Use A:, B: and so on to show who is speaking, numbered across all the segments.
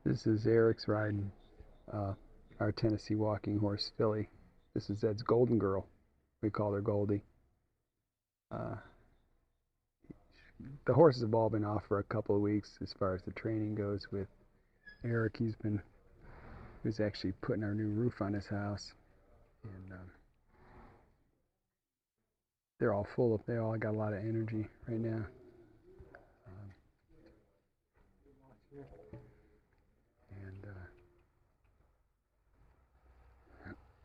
A: This is Eric's riding our Tennessee walking horse, Philly. This is Ed's golden girl. We call her Goldie. Uh, the horses have all been off for a couple of weeks as far as the training goes with Eric. He's actually putting our new roof on his house. And they all got a lot of energy right now.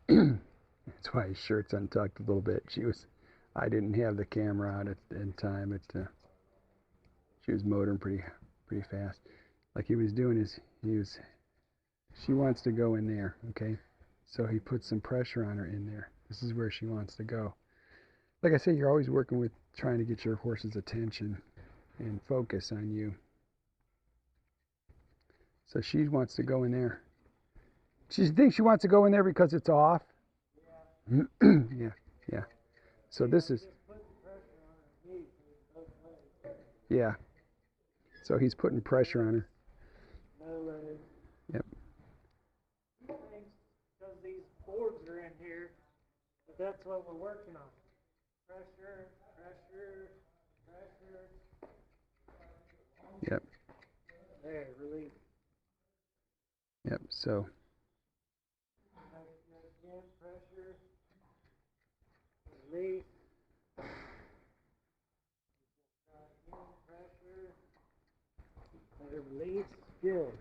A: That's why his shirt's untucked a little bit. I didn't have the camera out in time. She was motoring pretty fast. Like he was doing she wants to go in there, okay? So he puts some pressure on her in there. This is where she wants to go. Like I say, you're always working with trying to get your horse's attention and focus on you. So she wants to go in there. She thinks she wants to go in there because it's off. Yeah. So this is, yeah. So he's putting pressure on her. Yep.
B: Because these boards are in here, but that's what we're working on. Pressure.
A: Yep.
B: There, release.
A: Yep. So.
B: Again, pressure. Release. Pressure. Release. Good.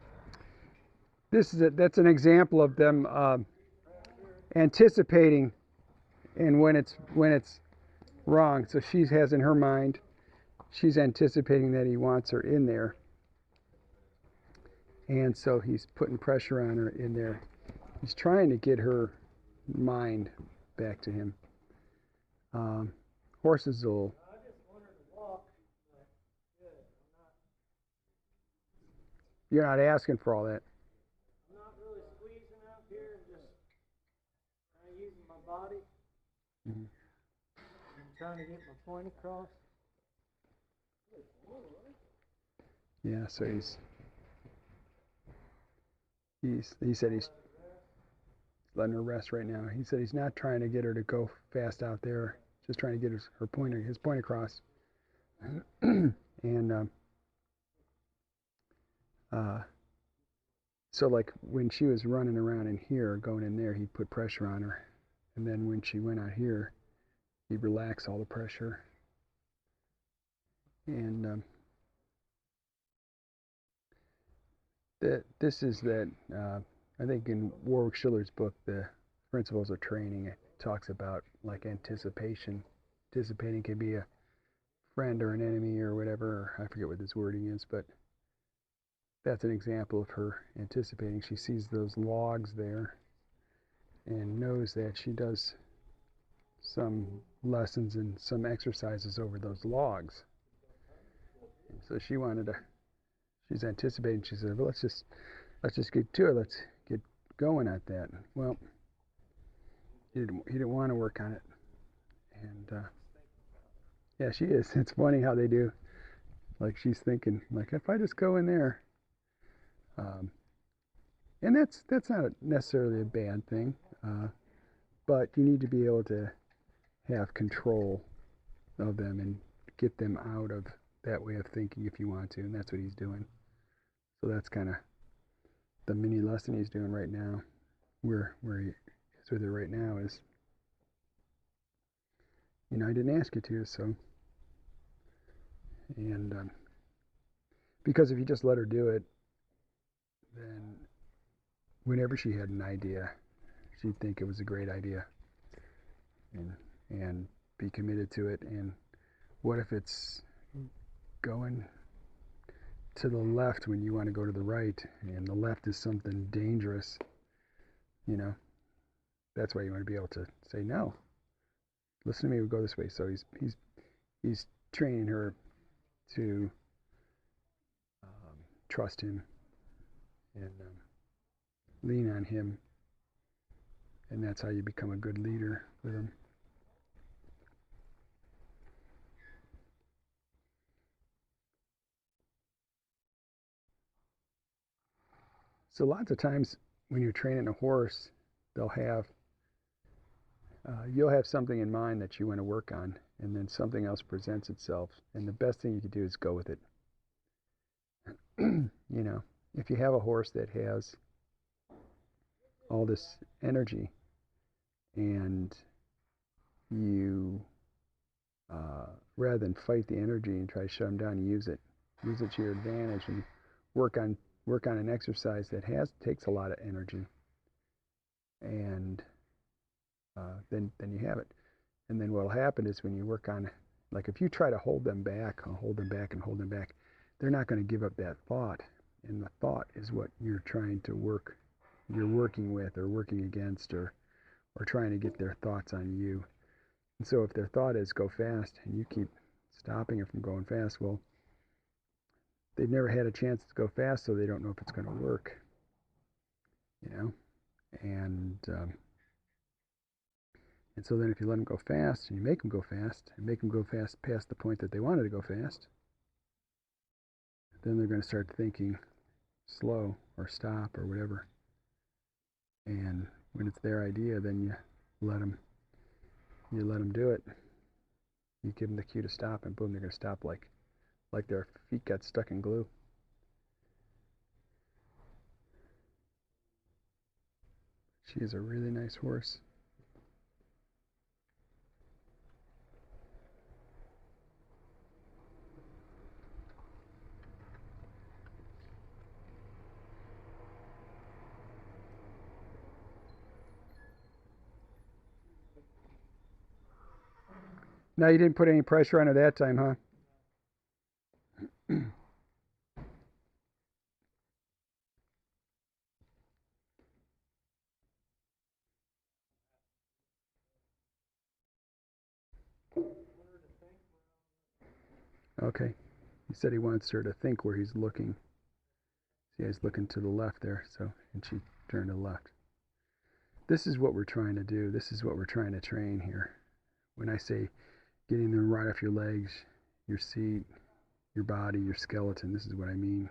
A: That's an example of them anticipating, and when it's wrong. So she has in her mind, she's anticipating that he wants her in there, and so he's putting pressure on her in there. He's trying to get her mind back to him. Horses will.
B: I just wanted to walk, but good.
A: You're not asking for all that.
B: I'm not really squeezing out here and just using my body.
A: Mm-hmm.
B: I'm trying to get my point across.
A: Yeah, so he said he's letting her rest right now. He said he's not trying to get her to go fast out there, just trying to get his point across. And so like when she was running around in here, going in there, he'd put pressure on her, and then when she went out here, he'd relax all the pressure. And this is that. I think in Warwick Schiller's book, The Principles of Training, it talks about like anticipation. Anticipating can be a friend or an enemy or whatever. I forget what this wording is, but that's an example of her anticipating. She sees those logs there and knows that she does some lessons and some exercises over those logs. And so she's anticipating. She said, well, let's just get to it. Let's get going at that. Well, he didn't want to work on it. And yeah, she is. It's funny how they do. Like she's thinking, like if I just go in there, and that's not necessarily a bad thing, but you need to be able to have control of them and get them out of that way of thinking if you want to, and that's what he's doing. So that's kind of the mini lesson he's doing right now. Where he is with it right now is, I didn't ask you to, so. And because if you just let her do it, then whenever she had an idea, she'd think it was a great idea and be committed to it. And what if it's going to the left when you want to go to the right, and the left is something dangerous? That's why you want to be able to say no. Listen to me, we'll go this way. So he's training her to trust him and lean on him, and that's how you become a good leader with him. So lots of times when you're training a horse, they'll have you'll have something in mind that you want to work on, and then something else presents itself, and the best thing you can do is go with it. You know, if you have a horse that has all this energy and you rather than fight the energy and try to shut them down, you use it to your advantage and work on an exercise that takes a lot of energy, and then you have it. And then what'll happen is when you work on, like if you try to hold them back, they're not going to give up that thought, and the thought is what you're working with or working against, or trying to get their thoughts on you. And so if their thought is go fast and you keep stopping it from going fast, well, they've never had a chance to go fast, so they don't know if it's going to work, you know. And so then if you let them go fast and you make them go fast and make them go fast past the point that they wanted to go fast, then they're going to start thinking slow or stop or whatever. And when it's their idea, then you let them do it. You give them the cue to stop, and boom, they're going to stop like their feet got stuck in glue. She is a really nice horse. Now, you didn't put any pressure on her that time, huh? Okay. He said he wants her to think where he's looking. See, he's looking to the left there, so, and she turned to the left. This is what we're trying to do. This is what we're trying to train here. When I say getting them right off your legs, your seat, your body, your skeleton, this is what I mean.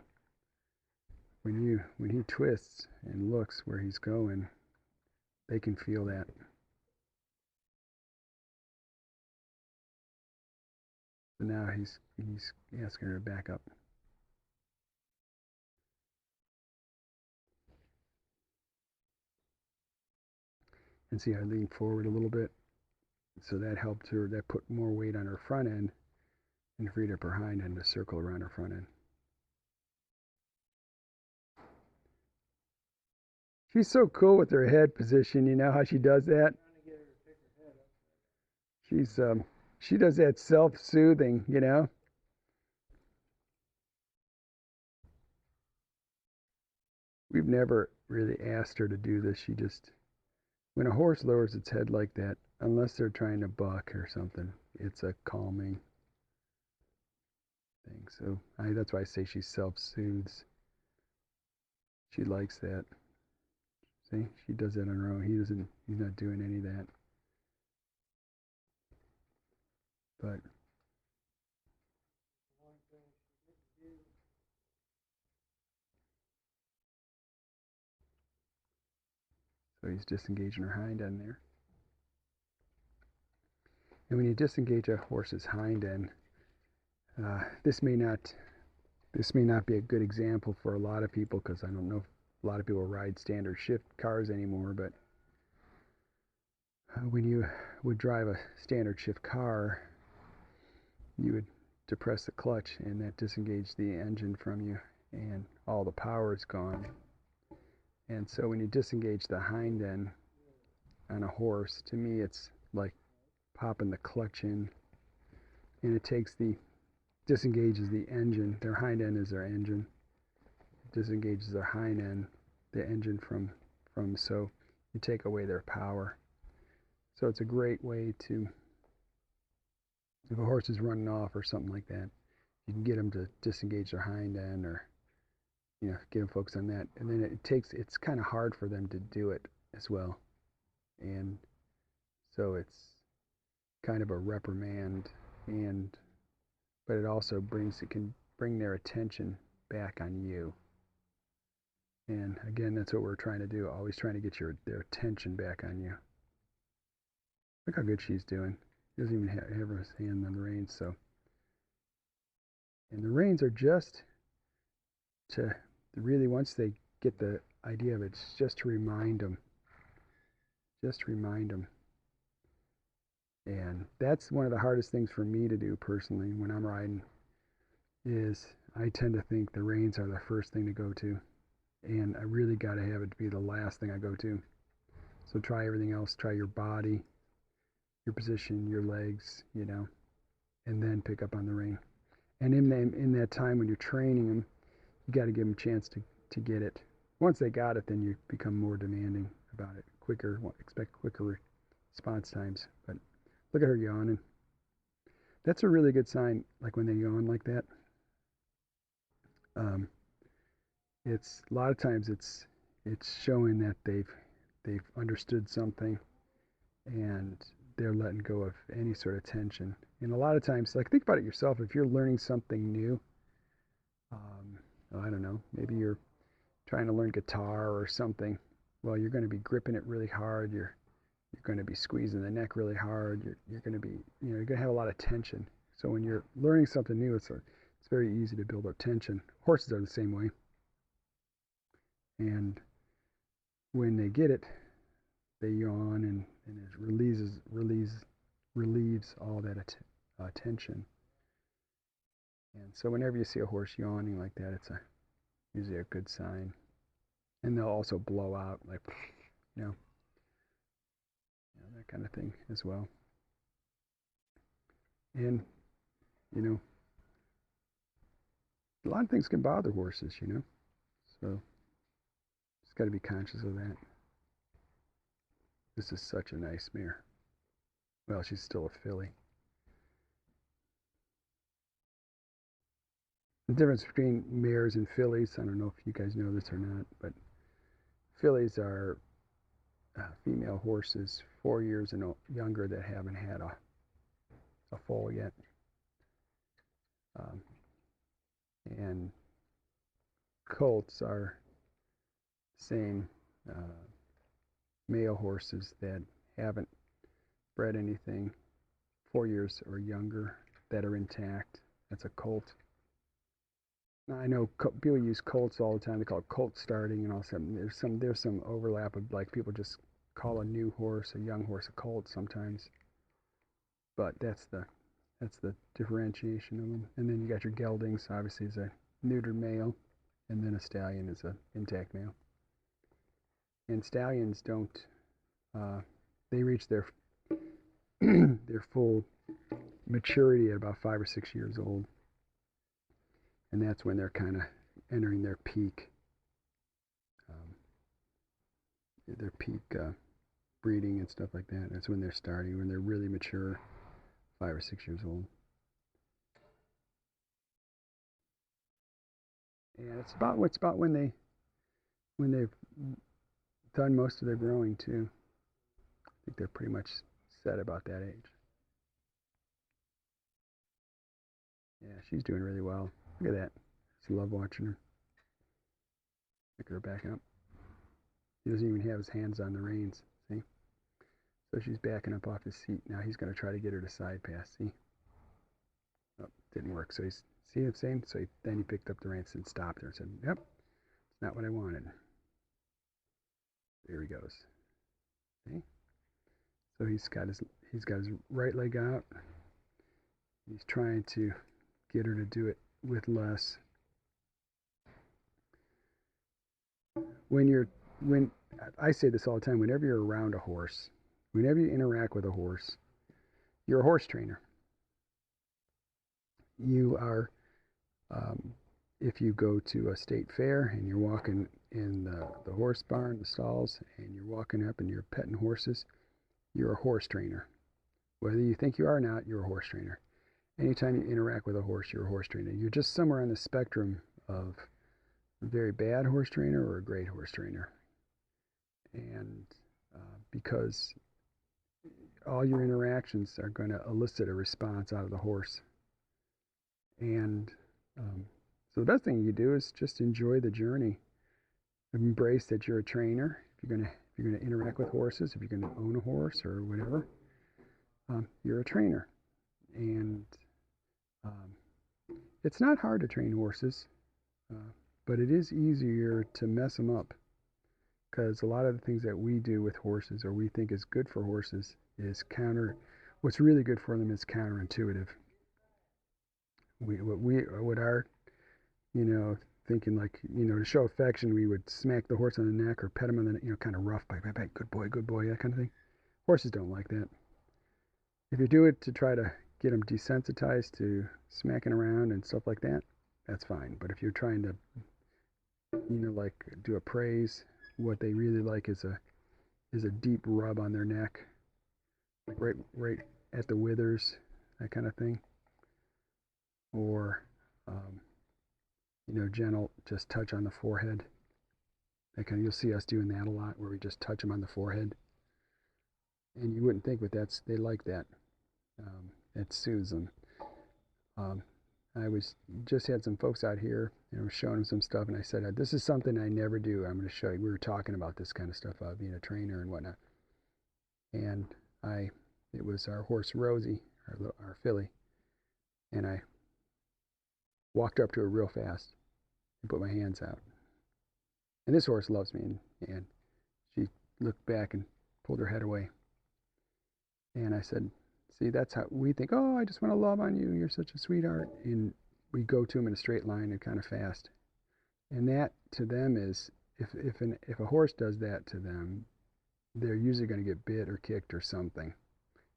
A: When he twists and looks where he's going, they can feel that. So now he's asking her to back up. And see, I leaned forward a little bit, so that helped her. That put more weight on her front end and freed up her hind end to circle around her front end. She's so cool with her head position. You know how she does that? She does that self-soothing, you know. We've never really asked her to do this. She just, when a horse lowers its head like that, unless they're trying to buck or something, it's a calming thing. So that's why I say she self-soothes. She likes that. See, she does that on her own. He's not doing any of that. But so he's disengaging her hind end there. And when you disengage a horse's hind end, this may not be a good example for a lot of people, because I don't know if a lot of people ride standard shift cars anymore, but when you would drive a standard shift car, you would depress the clutch and that disengaged the engine from you, and all the power is gone. And so when you disengage the hind end on a horse, to me it's like popping the clutch in, and it disengages the engine. Their hind end is their engine. It disengages their hind end, the engine from so you take away their power. So it's a great way to, if a horse is running off or something like that, you can get them to disengage their hind end, or get them focused on that. And then it's kind of hard for them to do it as well, and so it's kind of a reprimand, but it also can bring their attention back on you, And again, that's what we're trying to do, always trying to get their attention back on you. Look how good she's doing. She doesn't even have her hand on the reins. So, and the reins are just to really, once they get the idea of it, it's just to remind them. Just remind them. And that's one of the hardest things for me to do personally when I'm riding, is I tend to think the reins are the first thing to go to. And I really got to have it be the last thing I go to. So try everything else. Try your body, your position, your legs, and then pick up on the rein. And in that time when you're training them, you got to give them a chance to get it. Once they got it, then you become more demanding about it. Expect quicker response times. But look at her yawning. That's a really good sign, like when they yawn like that. It's a lot of times it's showing that they've understood something and they're letting go of any sort of tension. And a lot of times, like, think about it yourself. If you're learning something new, I don't know, maybe you're trying to learn guitar or something. Well, you're going to be gripping it really hard. You're going to be squeezing the neck really hard. You're going to be, you're going to have a lot of tension. So when you're learning something new, it's very easy to build up tension. Horses are the same way. And when they get it, they yawn, and it relieves all that tension. And so whenever you see a horse yawning like that, it's usually a good sign. And they'll also blow out, like, that kind of thing as well. And, a lot of things can bother horses, so just got to be conscious of that. This is such a nice mare. Well, she's still a filly. The difference between mares and fillies, I don't know if you guys know this or not, but fillies are female horses 4 years and younger that haven't had a foal yet. And colts are same male horses that haven't bred anything 4 years or younger that are intact. That's a colt. Now, I know people use colts all the time. They call it colt starting and all that. There's some overlap of, like, people just call a new horse, a young horse, a colt sometimes. But that's the differentiation of them. And then you got your geldings, obviously, is a neutered male, and then a stallion is an intact male. And stallions don't, they reach their their full maturity at about 5 or 6 years old. And that's when they're kind of entering their peak breeding and stuff like that. That's when they're starting, when they're really mature, 5 or 6 years old. And it's about when they've done most of their growing too. I think they're pretty much set about that age. Yeah, she's doing really well. Look at that. I just love watching her. Look at her backing up. He doesn't even have his hands on the reins. See? So she's backing up off his seat. Now he's going to try to get her to side pass. See? Oh, didn't work. So he's, see what I'm saying? So then he picked up the reins and stopped her and said, "Yep, it's not what I wanted." There he goes. Okay? So he's got his right leg out. He's trying to get her to do it with less. When I say this all the time, whenever you're around a horse, whenever you interact with a horse, you're a horse trainer. You are, if you go to a state fair and you're walking in the horse barn, the stalls, and you're walking up and you're petting horses, you're a horse trainer. Whether you think you are or not, you're a horse trainer. Anytime you interact with a horse, you're a horse trainer. You're just somewhere on the spectrum of a very bad horse trainer or a great horse trainer. And because all your interactions are going to elicit a response out of the horse. And so the best thing you do is just enjoy the journey. embrace that you're a trainer. If you're gonna interact with horses, if you're gonna own a horse or whatever, you're a trainer. And um, it's not hard to train horses, but it is easier to mess them up because a lot of the things that we do with horses or we think is good for horses is counter. What's really good for them is counterintuitive. What our thinking like to show affection, we would smack the horse on the neck or pet him on the kind of rough, good boy, that kind of thing. Horses don't like that. If you do it to try to get them desensitized to smacking around and stuff like that, that's fine. But if you're trying to, like do a praise, what they really like is a deep rub on their neck, like right at the withers, that kind of thing, or gentle, just touch on the forehead. That kind of, you'll see us doing that a lot, where we just touch them on the forehead, and you wouldn't think, but they like that. It soothes them. I was just had some folks out here, and I was showing them some stuff, and I said, "This is something I never do. I'm going to show you." We were talking about this kind of stuff, being a trainer and whatnot, and it was our horse Rosie, our filly, and I walked up to her real fast and put my hands out. And this horse loves me, and she looked back and pulled her head away. And I said, "See, that's how we think. Oh, I just want to love on you. You're such a sweetheart." And we go to them in a straight line and kind of fast. And that to them is, if a horse does that to them, they're usually going to get bit or kicked or something.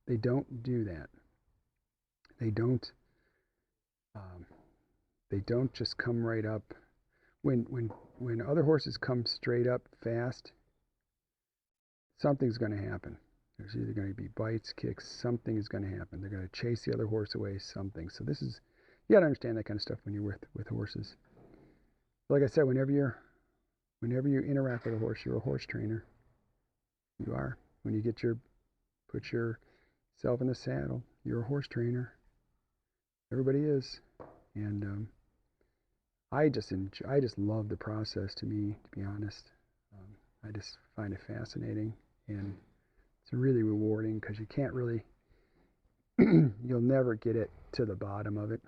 A: They don't do that. They don't. They don't just come right up. When other horses come straight up fast, something's going to happen. There's either going to be bites, kicks, something is going to happen. They're going to chase the other horse away, something. So you got to understand that kind of stuff when you're with horses. Like I said, whenever you interact with a horse, you're a horse trainer. You are. When you put yourself in the saddle, you're a horse trainer. Everybody is. And I just love the process. To me, to be honest, I just find it fascinating, and it's really rewarding because you can't really, you'll never get it to the bottom of it.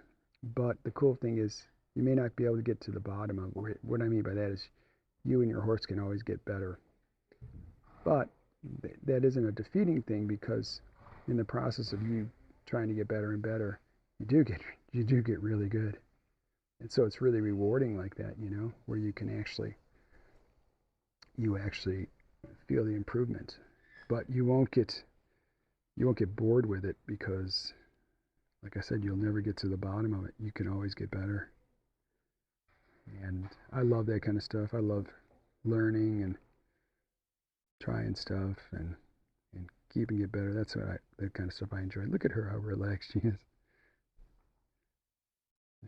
A: But the cool thing is, you may not be able to get to the bottom of it. What I mean by that is, you and your horse can always get better. But that isn't a defeating thing, because in the process of you trying to get better and better, you do get really good. And so it's really rewarding like that, where you actually feel the improvement. But you won't get bored with it, because like I said, you'll never get to the bottom of it. You can always get better. And I love that kind of stuff. I love learning and trying stuff and keeping it better. That's that kind of stuff I enjoy. Look at her, how relaxed she is.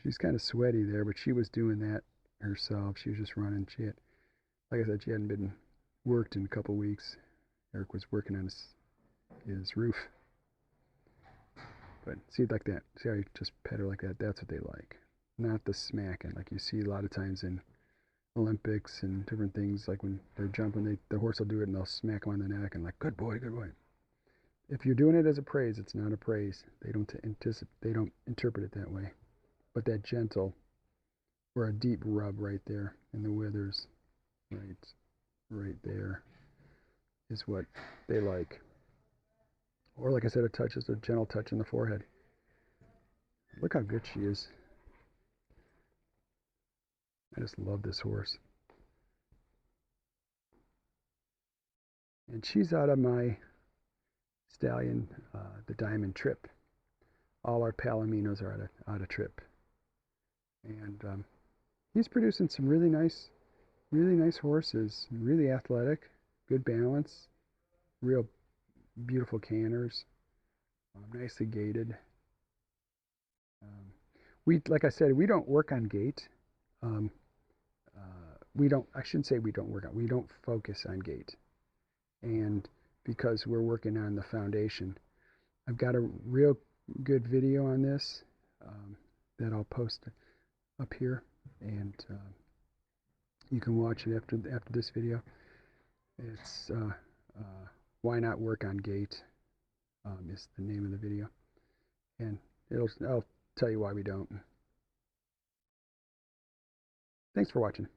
A: She's kind of sweaty there, but she was doing that herself. She was just running. Like I said, she hadn't been worked in a couple weeks. Eric was working on his roof. But see, like that. See how you just pet her like that? That's what they like. Not the smacking, like you see a lot of times in Olympics and different things. Like when they're jumping, the horse will do it and they'll smack them on the neck and like, good boy, good boy. If you're doing it as a praise, it's not a praise. They don't interpret it that way. But that gentle, or a deep rub right there in the withers, right there, is what they like. Or like I said, a gentle touch in the forehead. Look how good she is. I just love this horse. And she's out of my stallion, the Diamond Trip. All our Palominos are out of Trip. And he's producing some really nice horses. Really athletic, good balance, real beautiful canners, nicely gaited. Like I said, we don't work on gait. We don't. I shouldn't say we don't work on. We don't focus on gait, and because we're working on the foundation, I've got a real good video on this that I'll post up here, and You can watch it after this video. It's why not work on gate is the name of the video, and I'll tell you why we don't. Thanks for watching.